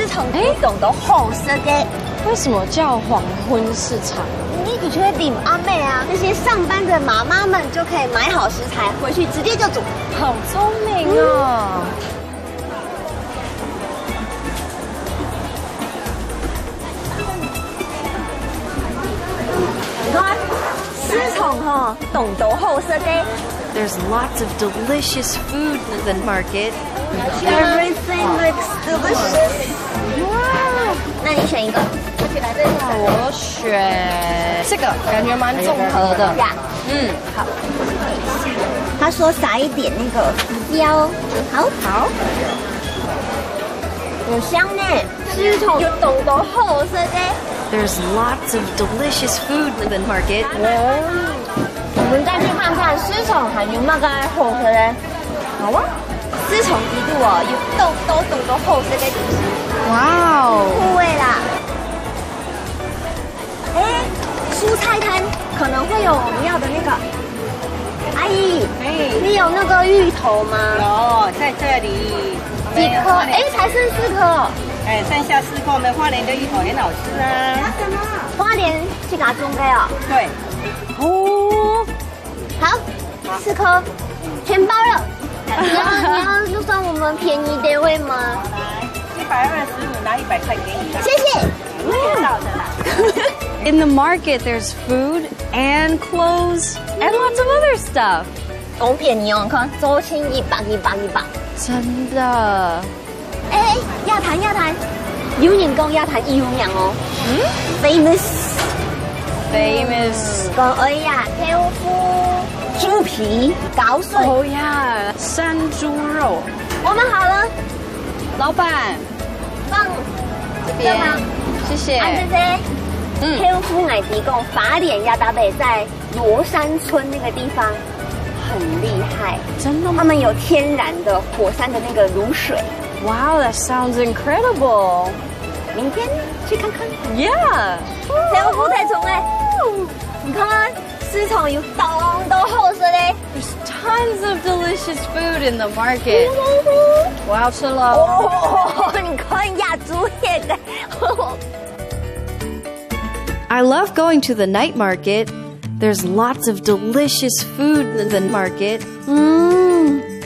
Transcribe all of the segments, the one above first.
市場古董都好色嘅。为什么叫黄昏市场？你的确點阿妹啊，那些上班的媽媽們就可以買好食材，回去直接就煮。好聪明哦！你看，市場吼，董都好色嘅。There's lots of delicious food in the market. Everything looks delicious. 哇，那你选一个。我选这个，感觉蛮综合的。嗯，好。他说撒一点那个胡椒，好，有香呢。市場有董都好色嘅。There's lots of delicious food in the market. 我们再去看看市場還有乜嘅好食咧。好啊，市場呢度哦，有董都好食嘅東西。哇哦，酷味啦！蔬菜摊可能會有我們要的那個。阿姨，你有那個芋頭嗎？有，在这里。幾顆？才剩4顆。剩下4顆，我們花蓮的芋頭很好吃啊。花蓮是哪種的哦？對。哦，好，4顆，全包了。你要算我們便宜點位嗎？125，拿100塊給你。謝謝。到的啦。In the market, there's food and clothes and lots of other stuff. 好便宜哦，你看，周薪100。真的。亞壇，有人講亞壇有名哦。famous。講漂夫豬皮搞碎。哦呀，山豬肉。我們好了，老闆，放這邊嗎？謝謝。安姐姐。漂夫矮迪贡法典亚达北在罗山村那个地方很厉害，真的吗？他们有天然的火山的那个卤水。Wow, that sounds incredible. 明天去看看。Yeah. 漂夫太重哎！你看市场有董都好吃嘞。There's tons of delicious food in the market. 我要吃了。哦，你看亚洲也的。I love going to the night market. There's lots of delicious food in the market.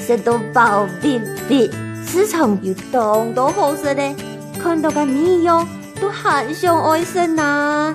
食到飽必必，市場有董都好食嘞，看到個你喲，都很想愛食啊。